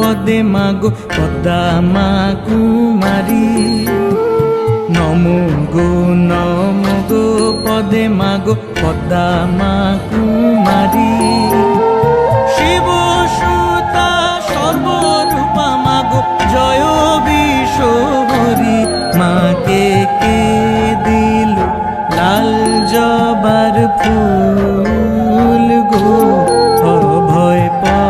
পদে মাগো পদ্মা মা কুমারী। নমো গো পদে মাগো পদ্মা মা কুমারী। শিব সুতা সর্বরূপা মাগো জয় বিশ্বহরি। মাকে কে দিল লাল জবার ফুল গো অভয় পদে।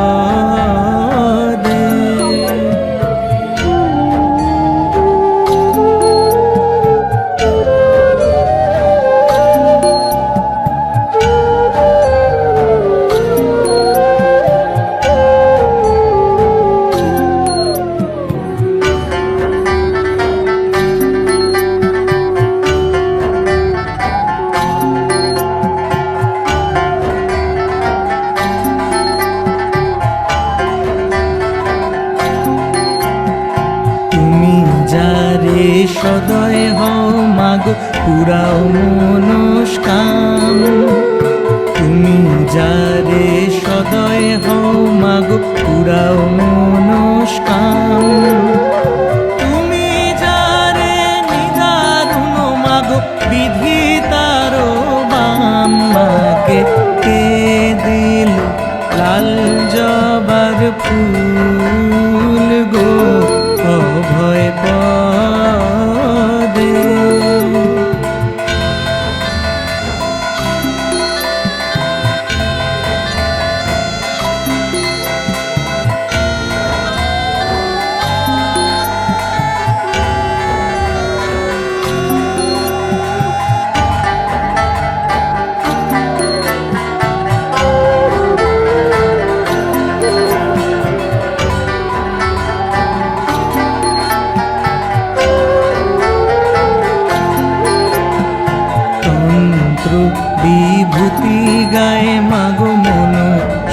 যারে সদয় হও মাগো পুরাও মনস্কাম। তুমি যারে সদয় হও মাগো পুরাও মনস্কাম। তুমি যারে নিদারুণ মাগো বিধিতার বাম। মাকে কে দিল লাল জবার ফুল গো অভয় পদে। বিভূতি গায়ে মাগো মন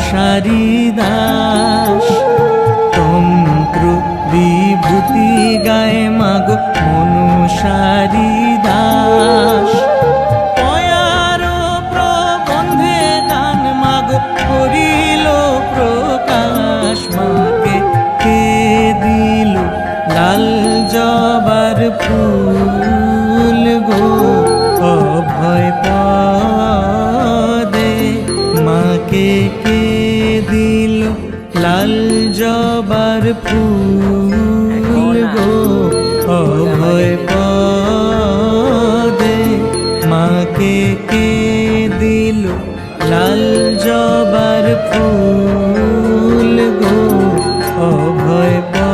সারিদাস। তন্ত্র বিভূতি গায়ে মাগো মন সারিদাস। পয়ার প্রবন্ধে গান মাগো করিল প্রকাশ। মাকে কে দিল লাল জবার ফুল গো অভয় পদে। মাকে কে দিল লাল জবার ফুল গো অভয় পদে। মাকে কে দিল লাল জবার ফুল গো অভয় পদে।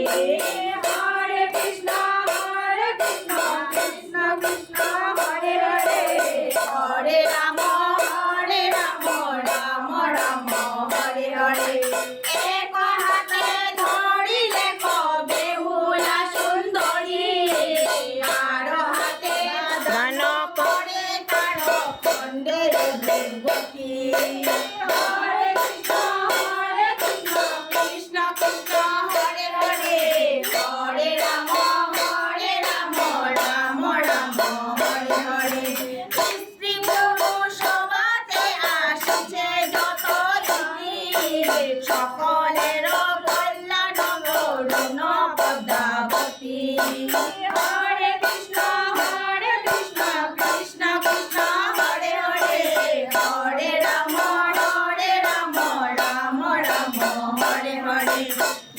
Hare Krishna, Krishna Krishna, Hare Hare, Hare Rama, Rama Rama, Hare Hare. এক হাতে ধরিলে কবে হুলা সুন্দরী, আর হাতে গান করে তার খণ্ডের দুর্গতি। হরে কৃষ্ণ, কৃষ্ণ কৃষ্ণ, হরে হরে, হরে রাম, রাম রাম, হরে হরে। স্ত্রী পুরুষ সবাতে আসছে যত রীতি, সকলের কল্যাণ করুণ পদ্মাবতী। হরে কৃষ্ণ, কৃষ্ণ কৃষ্ণ, হরে হরে, হরে রাম, রাম রাম, হরে হরে।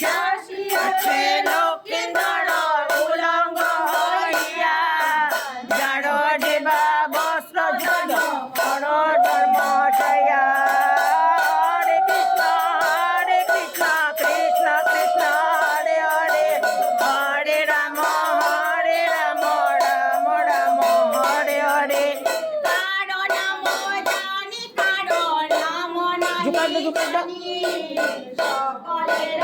ঝাঁসি আছে লক্ষিন্দর উলঙ্গ হইয়া, যার দেবা বস্ত্র জন কর ধর্ম ছায়া। হরে কৃষ্ণ, কৃষ্ণ কৃষ্ণ, হরে হরে, হরে রাম, রাম রাম, হরে হরে। কারো নাম জানি, কারো নাম নাই জানি, সকলের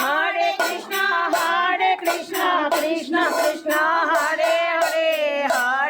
Hare Krishna, Krishna Krishna, Hare Hare, Hare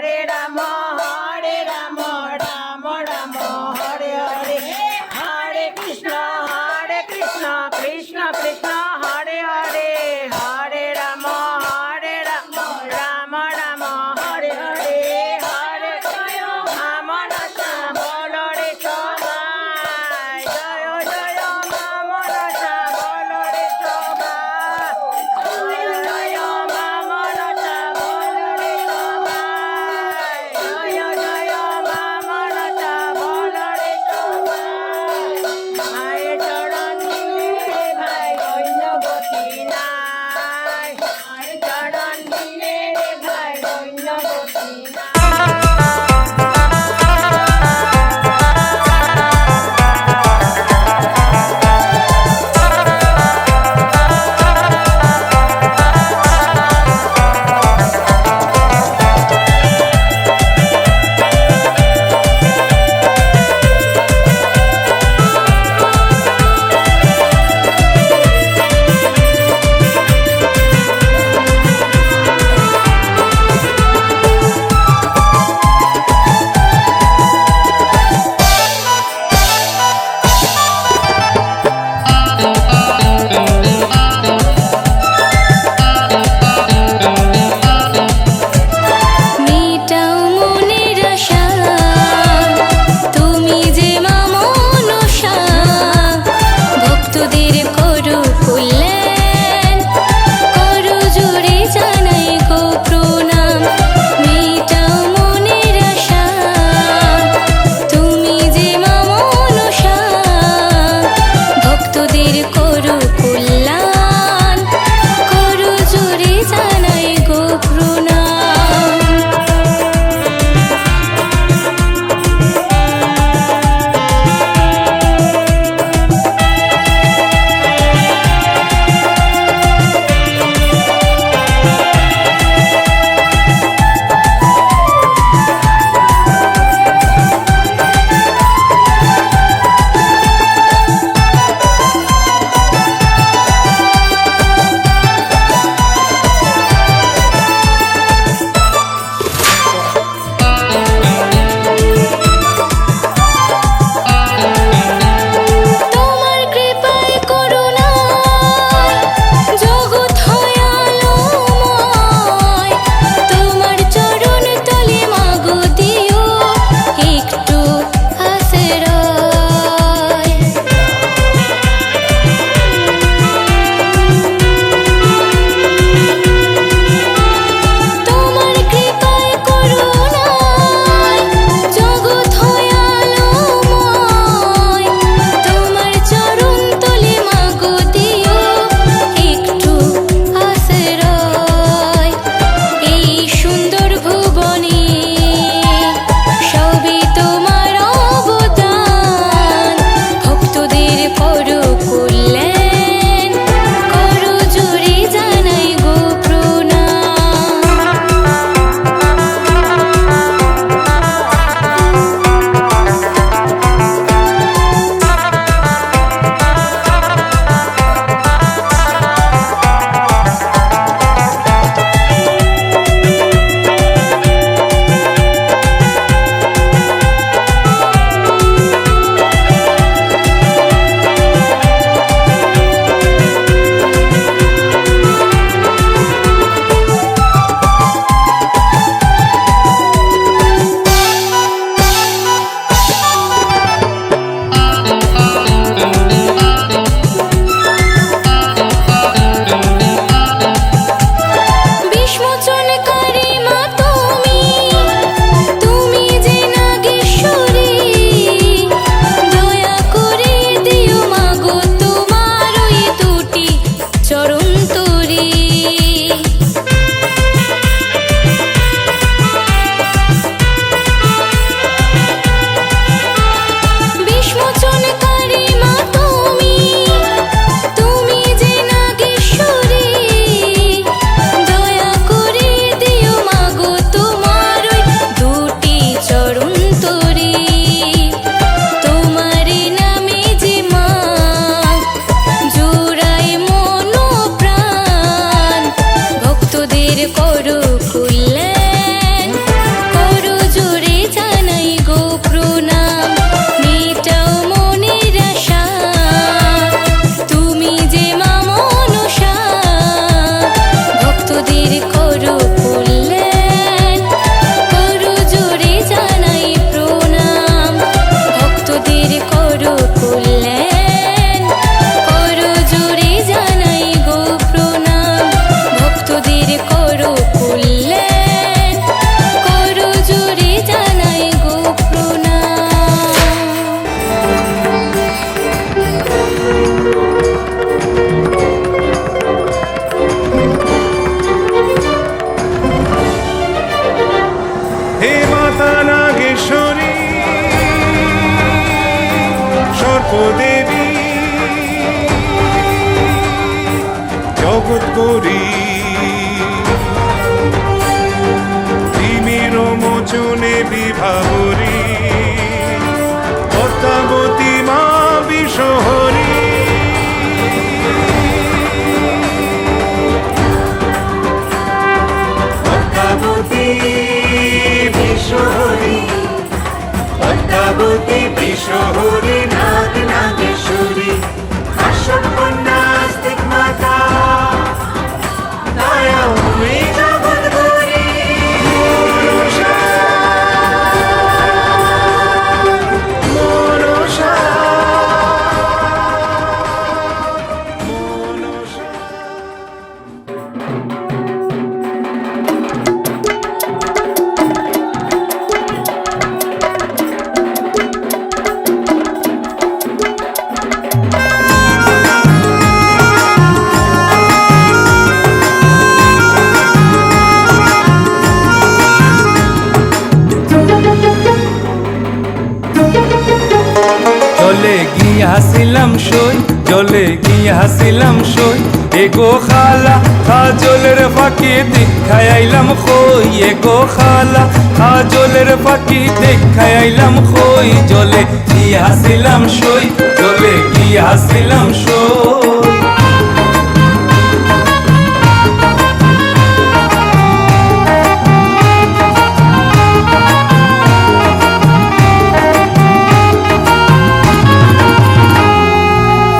গিয়াছিলাম সই জলে গিয়াছিলাম সই এগো খালা কাজলের ফাঁকি দেখাই আইলাম খই এগো খালা কাজলের ফাঁকি দেখাই আইলাম খই জলে গিয়াছিলাম সই জলে গিয়াছিলাম সই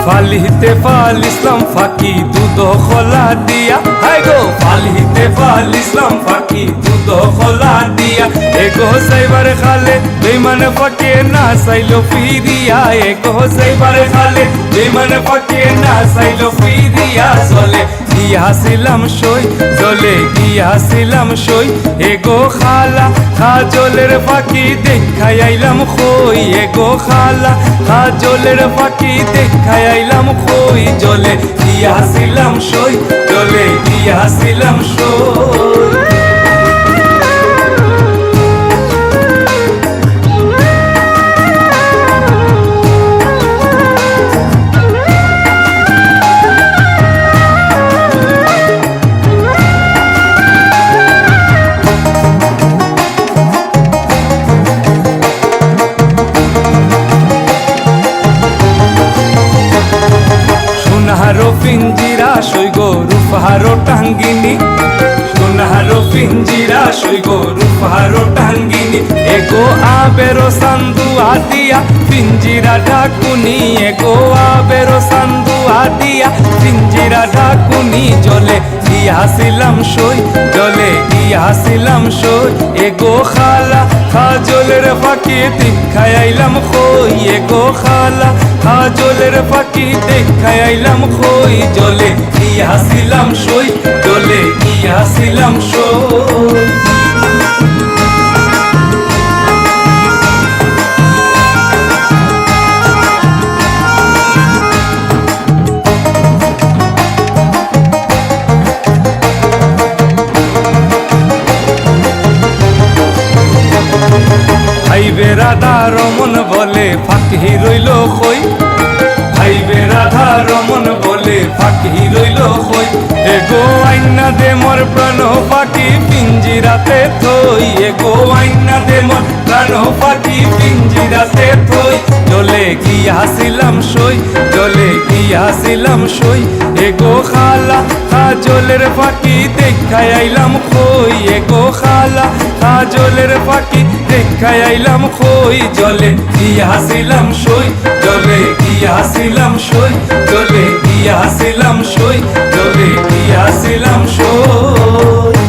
ফালিতে ফালিসলাম ফাঁকি দুধ খোলা দিয়া হাই গো ফালিতে ফালিসলাম ফাঁকি দুধ খোলা দিয়া এগো সাইবার খালে বেমান ফাঁকে না চাইলো ফিরিয়া এগো সাইবার খালে বেমান ফাঁকে না চাইলো ফিরিয়া চলে গিয়াছিলাম সই চলে গিয়াছিলাম সই এগো খালা কাজলের ফাঁকি দেখাই আইলাম খই এগো খালা কাজলের ফাঁকি দেখাই আইলাম খই জলে গিয়াছিলাম সই জলে গিয়াছিলাম সই সোনাহারো পিঞ্জিরা সই গো রূপহারো টাঙ্গিনী সোনাহারো পিঞ্জিরা সই গো রূপহারো টাঙ্গিনী এগো আবেরো সান্দু আদিয়া পিঞ্জিরা ঢাকুনি এগো আবেরো সান্দু আদিয়া পিঞ্জিরা ঢাকুনি জলে গিয়াছিলাম সই জলে গিয়াছিলাম সই এগো খালা কাজলের ফাঁকি দেখাই আইলাম খই এগো খালা কাজলের ফাঁকি দেখাই আইলাম খই জলে গিয়াছিলাম সই জলে গিয়াছিলাম সই ভাইবে রাধা রমন বলে ফাঁকি রইল খই ভাইবে রাধা রমন বলে ফাঁকি রইল খই এগো আইনা দে মোর প্রাণ ফাঁকি পিঞ্জিরাতে থই এগো আইনা দে মোর প্রাণ ফাঁকি পিঞ্জিরাতে থই জলে গিয়াছিলাম সই জলে গিয়াছিলাম সই এগো খালা কাজলের ফাঁকি দেখাই আইলাম খই এগো খালা কাজলের ফাঁকি দেখাই আইলাম খই জলে গিয়াছিলাম সই জলে গিয়াছিলাম সই জলে গিয়াছিলাম সই জলে গিয়াছিলাম সই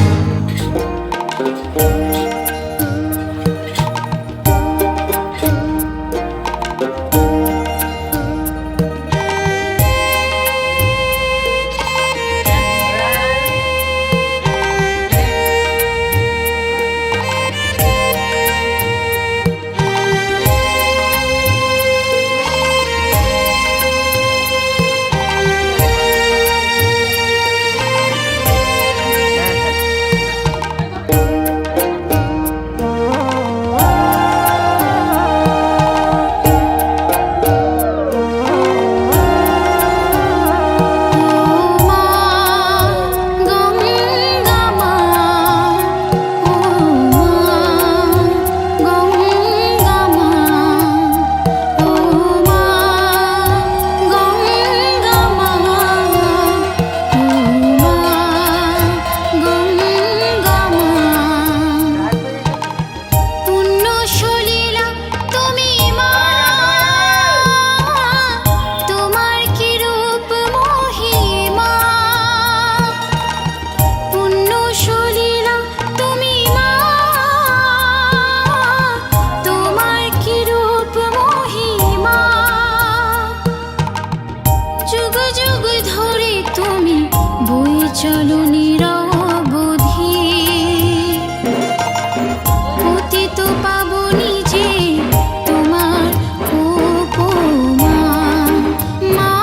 চলো নিরবধি পতিত পাবনি যে তোমার উপমা মা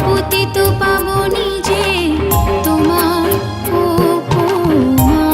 পতিত পাবনি যে তোমার উপমা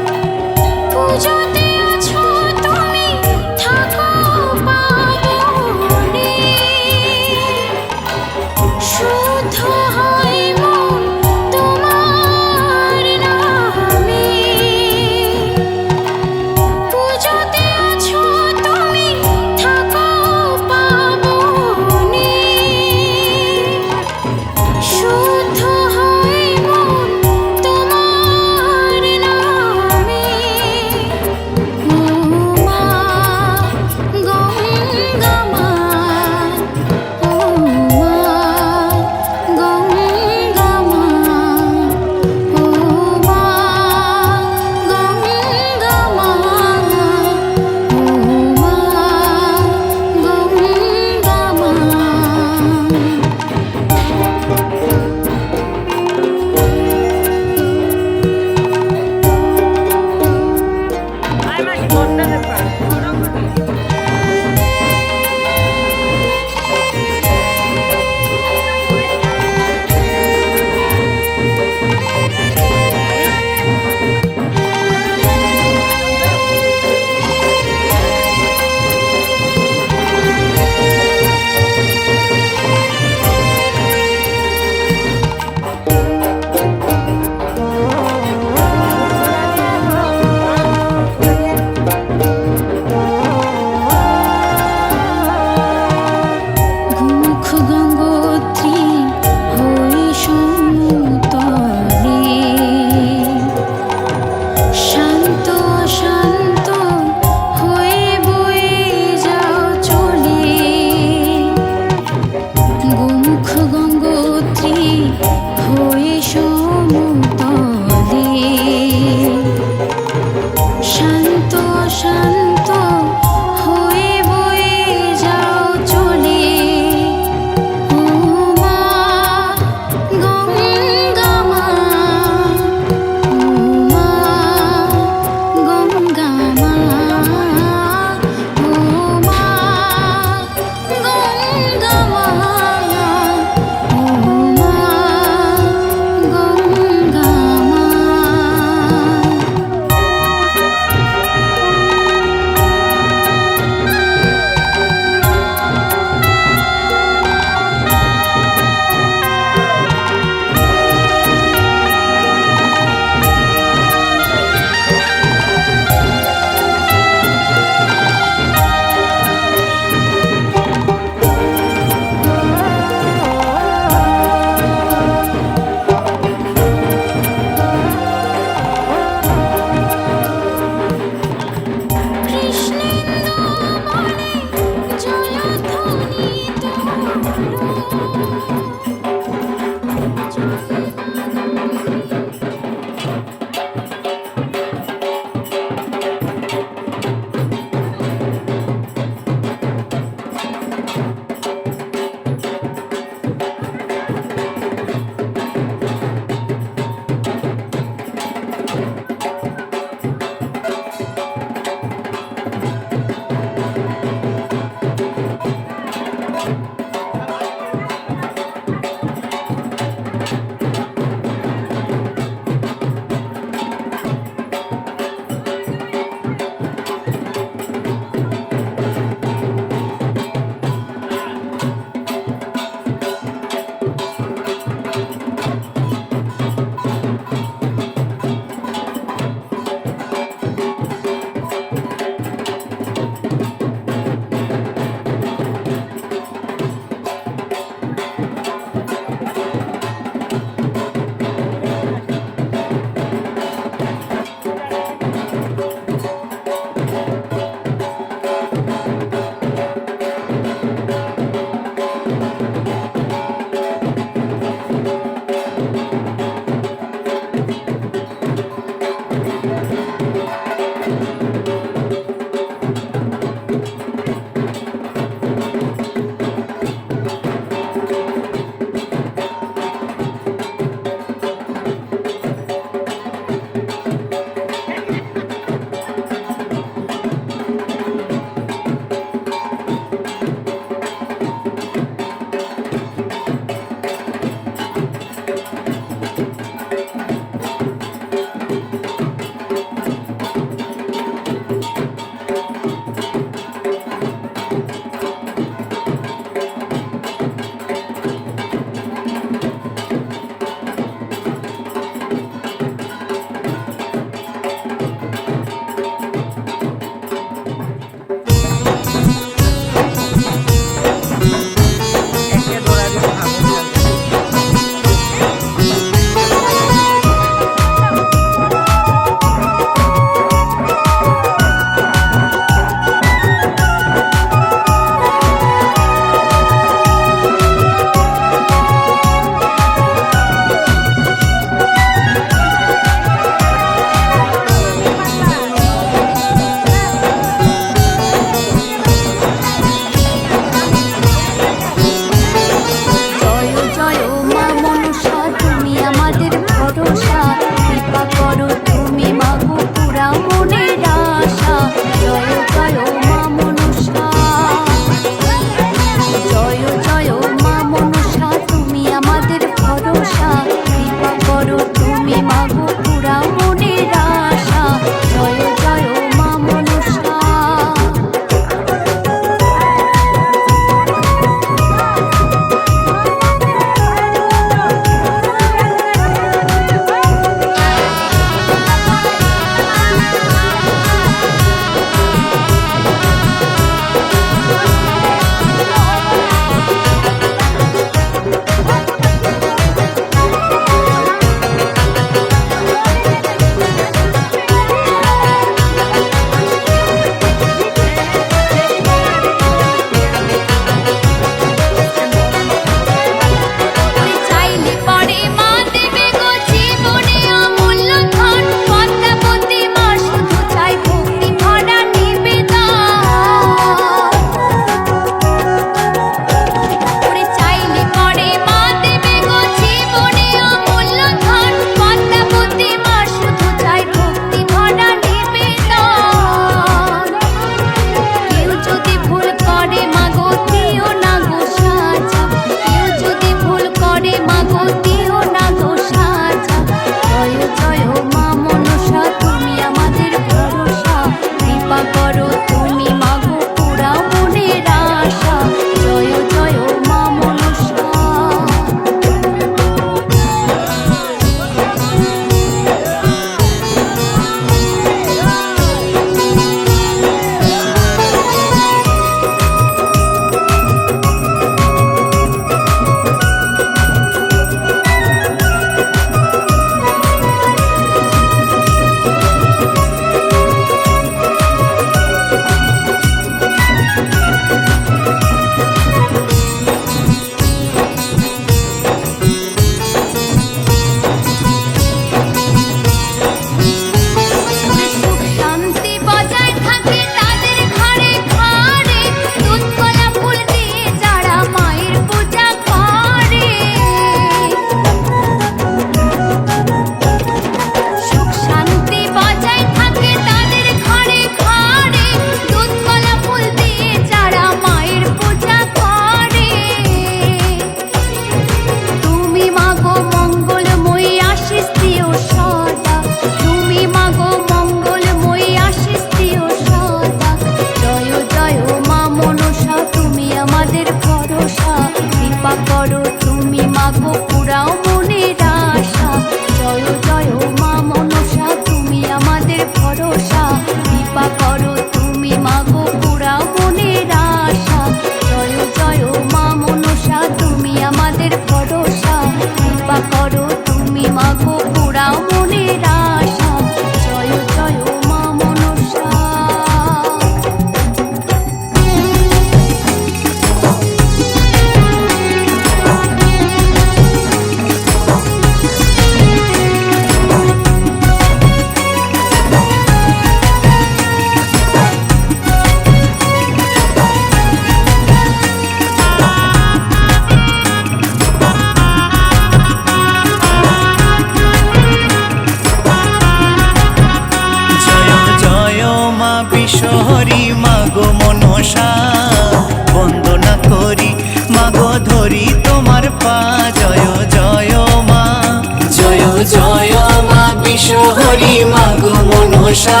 হরি মাগো মনসা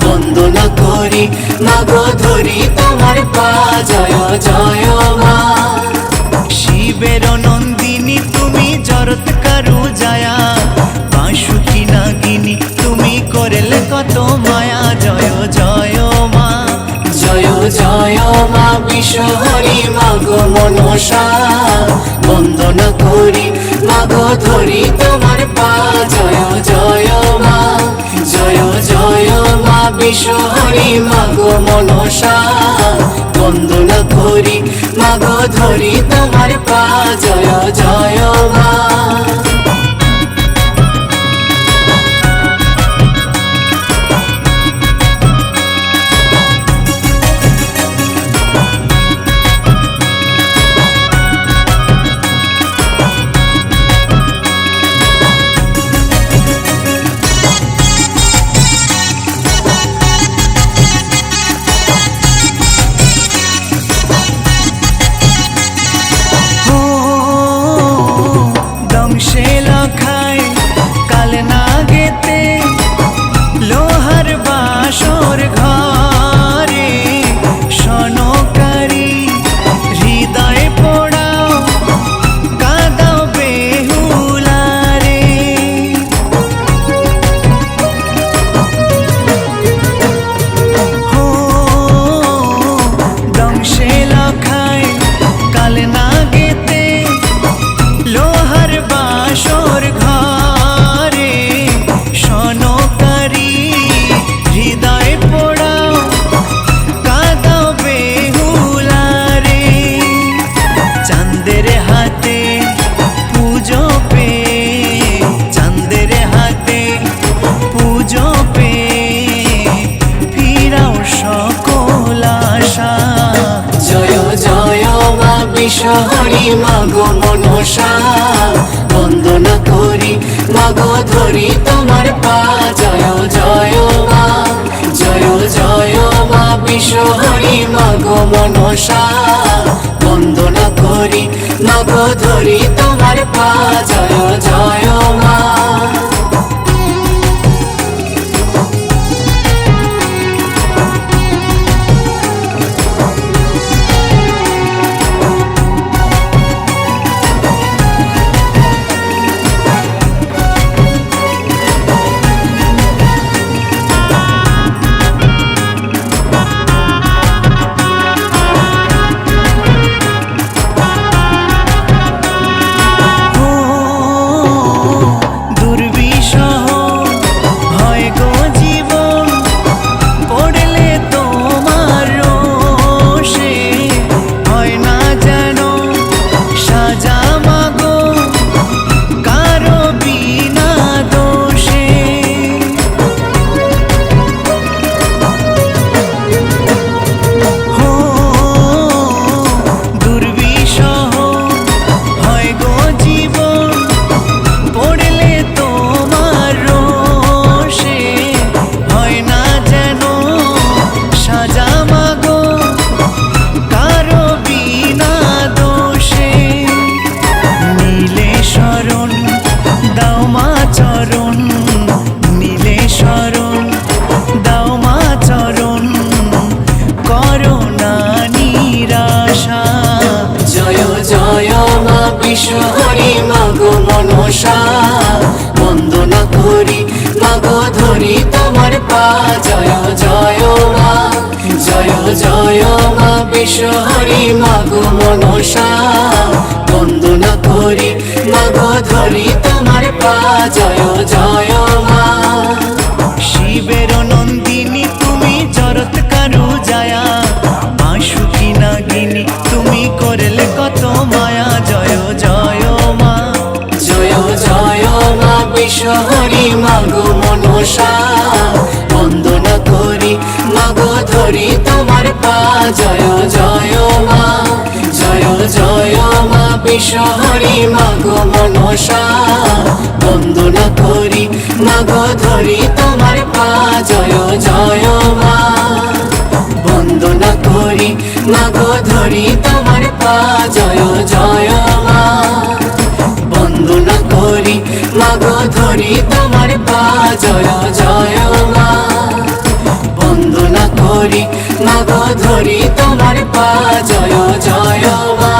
বন্দনা করি মাগো ধরি তোমার পা জয় জয় মা শিবের নন্দিনী তুমি জরত কারু জায়া বাঁশুকি নাগিনী তুমি করলে কত মায়া জয় জয় মা জয় জয় মা বিশ্বহরি মাগো মনসা বন্দনা করি মাগো ধরি তোমার পা জয় জয় মা জয় জয় মা বিশ্বহরি মাগো মনসা বন্দনা করি মাগো ধরি তোমার পা জয় জয় মা দংশে লখায় কাল না গেতে লোহার বাসর ঘরে সনকারী হৃদয় পোড়াও কাদাও বেহুলারে হো দংশে লখায় কাল না গেতে লোহার বাসর ঘরে সনকারী হৃদয় পোড়াও কাদাও বেহুলারে চাঁদের হাতে পুজো পে চাঁদের হাতে পুজো পে ফিরাও সকল আশা জয় জয় মা বিশ্বহরি মাগো মনসা বন্দনা করি মাগো ধরি তোমার পা জয় জয় মা জয় জয় মা বিশ্বহরি মাগো মনসা বন্দনা করি মাগো ধরি তোমার পা জয় জয় মা দুর্বিষহ হয় গো জীবন পড়লে তোমার রোষে হয় না যেন সাজা মাগো কারো বিনা দোষে হো দুর্বিষহ হয় গো জীবন পড়লে তোমার রোষে হয় না যেন সাজা মাগো কারো বিনা দোষে নীলে শরণ দাও মা চরণ নীলে শরণ দাও মা চরণ করো না নিরাশা জয় জয় মা বিশ্বহরি মাগো মনসা বন্দনা করি মাগো ধরি তোমার পা জয় জয় মা জয় জয় মা বিশ্বহরি মাগো মনসা বন্দনা করি মাগো ধরি তোমার পা জয় জয় মা শিবের নন্দিনী তুমি জরত কারু জায়া বাঁশুকি নাগিনী তুমি করলে কত মায়া জয় জয় মা জয় জয় মা বিশ্বহরি মাগো মনসা বন্দনা করি মাগো ধরি তোমার পা জয় জয় মা জয় জয় মা বিশ্বহরি মাগো মনসা বন্দনা করি মাগো ধরি তোমার পা জয় জয় মা বন্দনা করি মাগো ধরি তোমার পা জয় জয় মা বন্দনা করি মাগো ধরি তোমার পা জয় জয় মা বন্দনা করি মাগো ধরি তোমার পা জয় জয় মা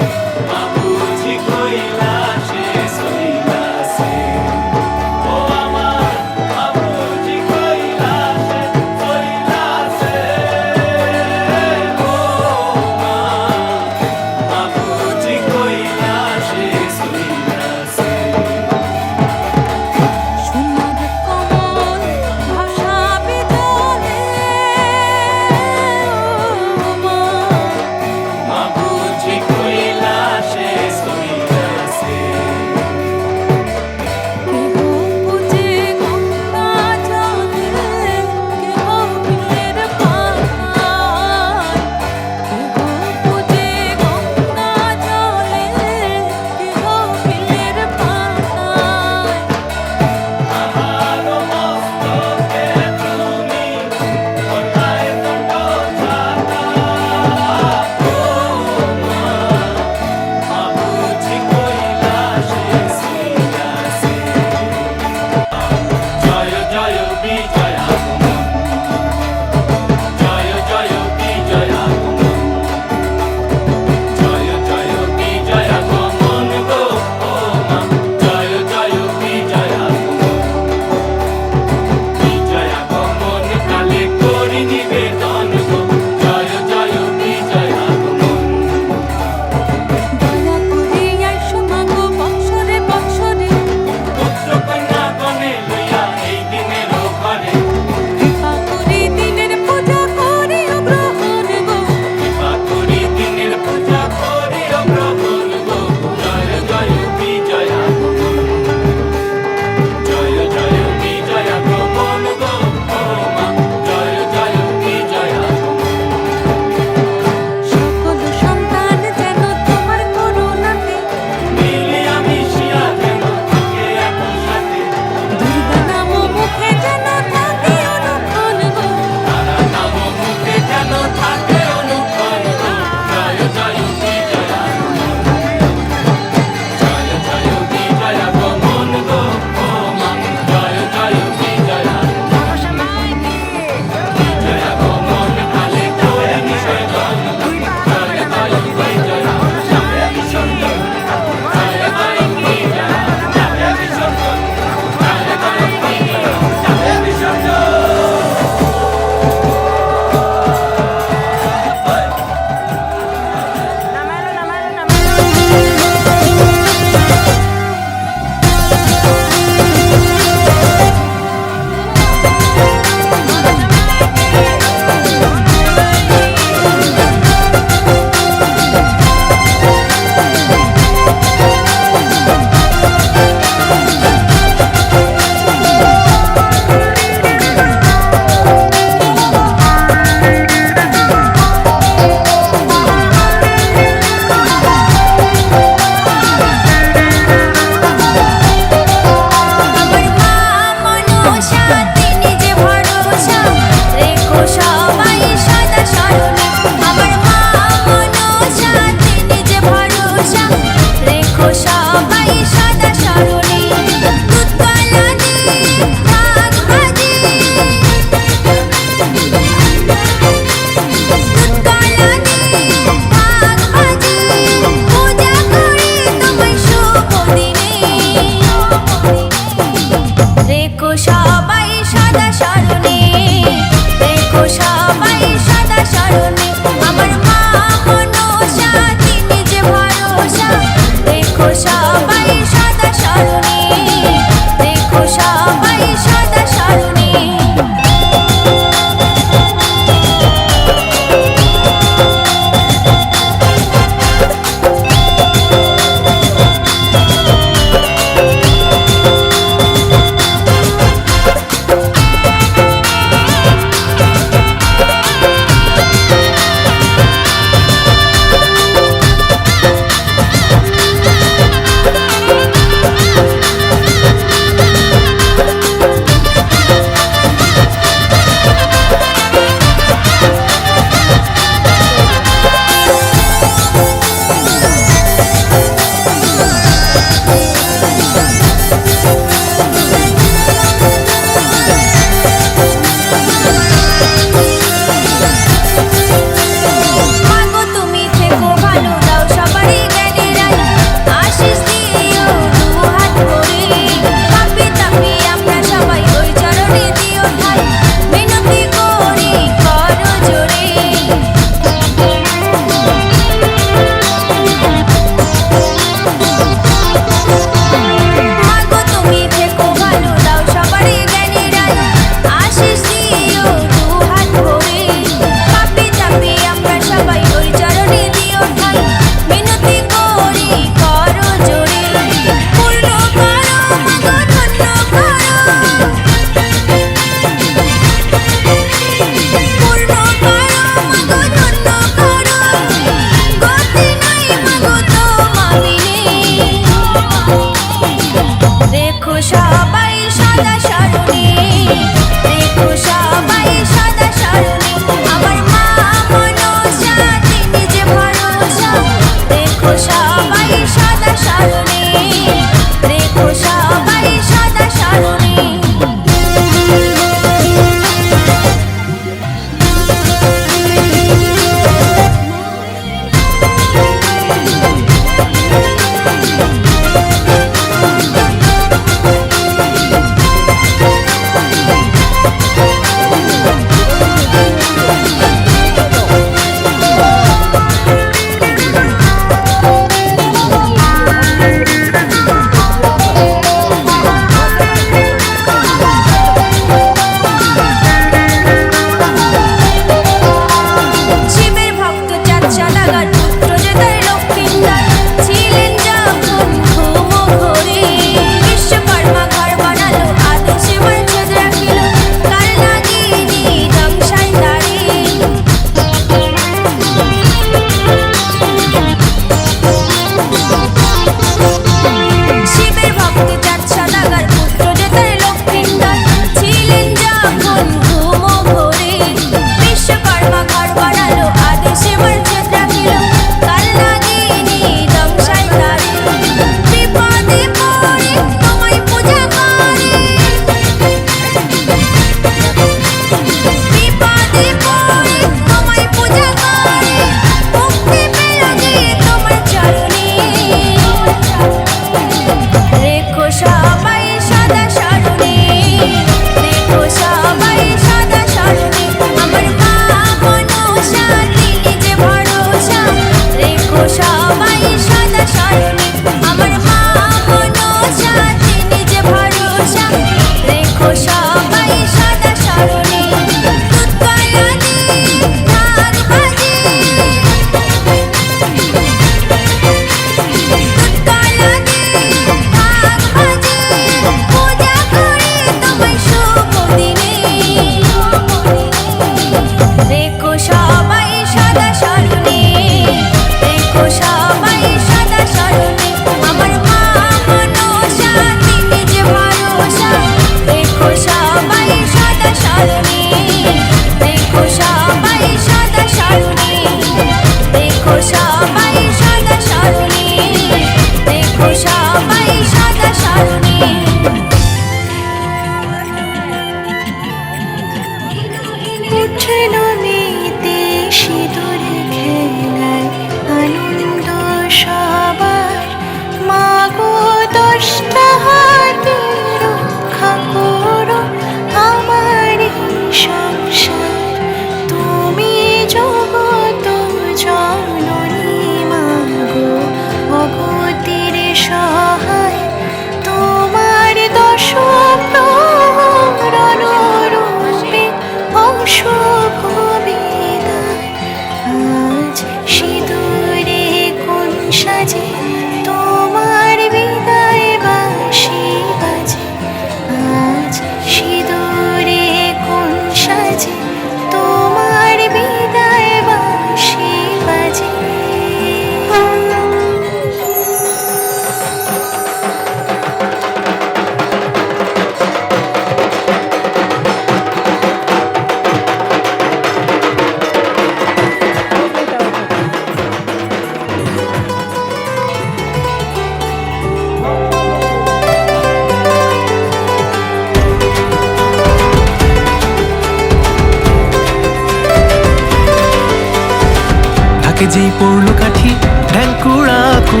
নাকে যেই পড়লো কাঠি ঢ্যাঙ্কুড়াকু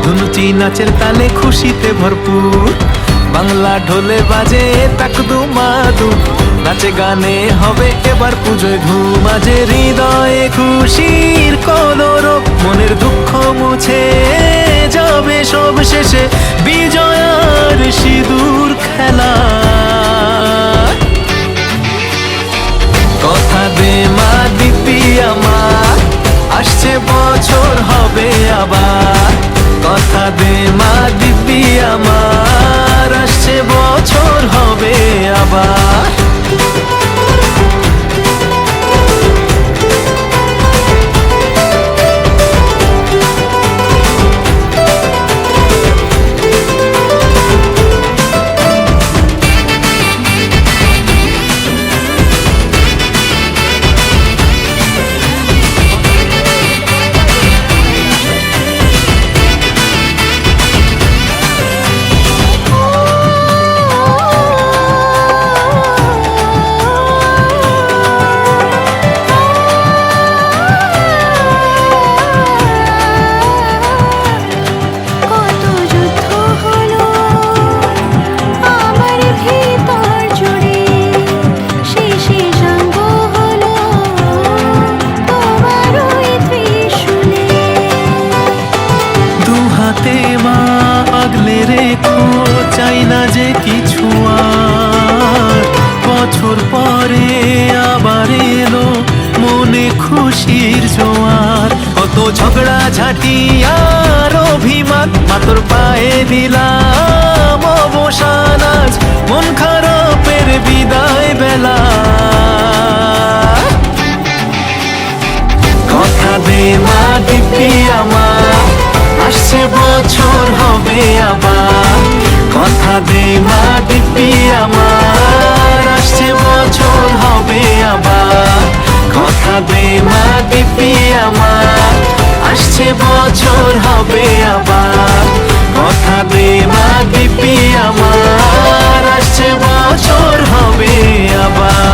ধুনুচি নাচের তালে খুশিতে ভরপুর বাংলা ঢোলে বাজে তাকদু মাদু নাচে গানে হবে এবার পুজোয় ধুম আজে হৃদয়ে খুশির কলর মনের দুঃখ মুছে যাবে সব শেষে বিজয়ার সিঁদুর খেলা কথা দে মা দিতি আমার আসছে বছর হবে আবার কথা দে মা দিতি আমার আসছে বছর হবে আবার চাই না যে কিছু আর বছর পরে আবার এলো মনে খুশির জোয়ার কত ঝগড়া ঝাঁটি আর অভিমান মাতর পায়ে দিলাম অবসান আজ মন খারাপের বিদায় বেলা কথা দে মা দিদি আমার আসছে বছর হবে আবার কথা দে মা দিদি আমার আসছে বছর হবে আবার কথা দে মা দিদি আমার আসছে বছর হবে আবার কথা দে মা দিদি আমার আসছে বছর হবে আবার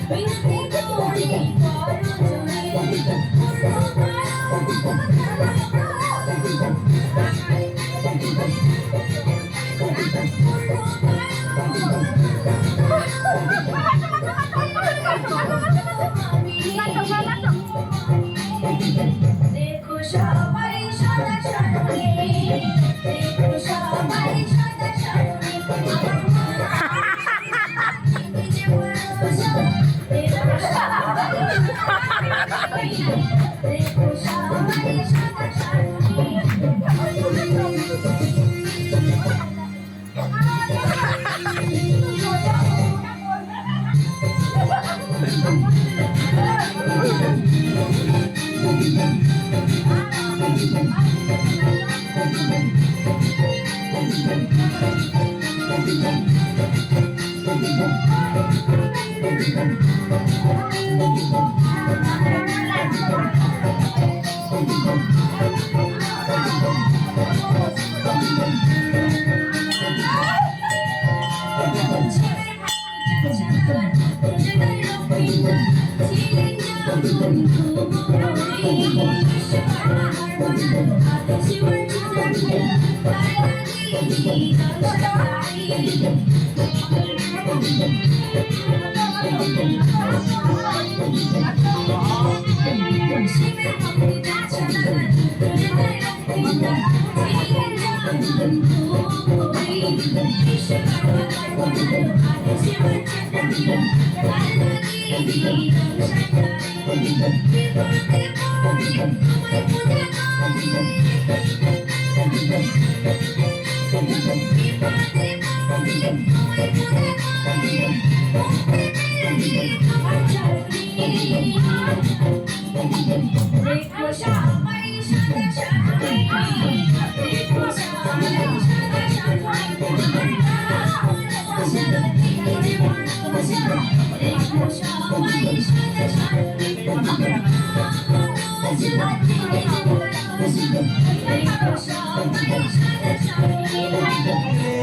বিনতি করি করজোড়ে দেখো সবাই সদা সরণে দেখো সবাই সদা সরণে দেখো সবাই সদা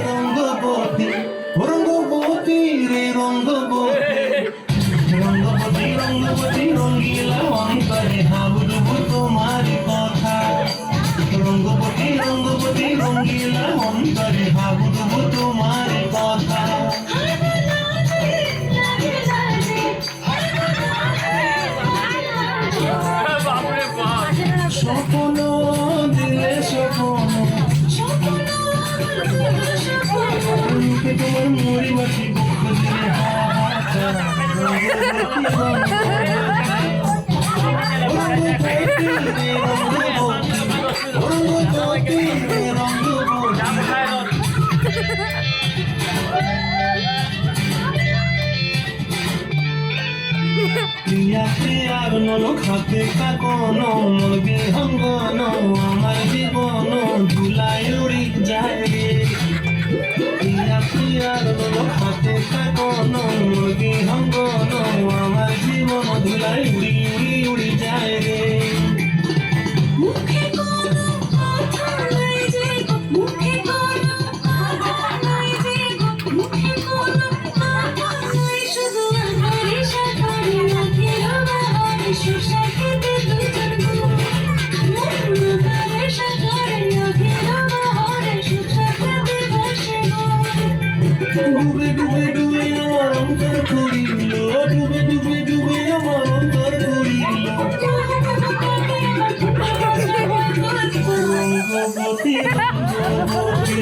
রঙ্গবতী রঙ্গবতী রে রঙ্গবতী রঙ্গবতী রঙ্গিলা অন্তরে ভাবুবু তোমার কথা রঙ্গবতী রঙ্গবতী রঙ্গিলা অন্তরে ভাবুবু তোমার কথা স্বপ্ন দিলে স্বপ্ন তোমার মরি মাটি বুক দিলে প্রিয়ার নলক হাতে কাকনো মলবে হঙ্গন আমার জীবন ধুলাই উড়ি যায় রে প্রিয়ার নলক হাতে কাকনো মলবে হঙ্গন আমার জীবন ধুলাই উড়ি উড়ি উড়ি যায় রে মুখে কোনো কথা নাই যে মুখে কোনো কথা নাই যে মুখে কোনো কথা নাই শুধু আমারই সাথে রাখে আমার সুশাকে দুজন আমার সাথে রাখে আমার সুশাকে বসে ডুবে ডুবে ডুবে আমার অন্তর করিল ডুবে ডুবে ডুবে আমার অন্তর করিল রঙ্গবতী রঙ্গবতী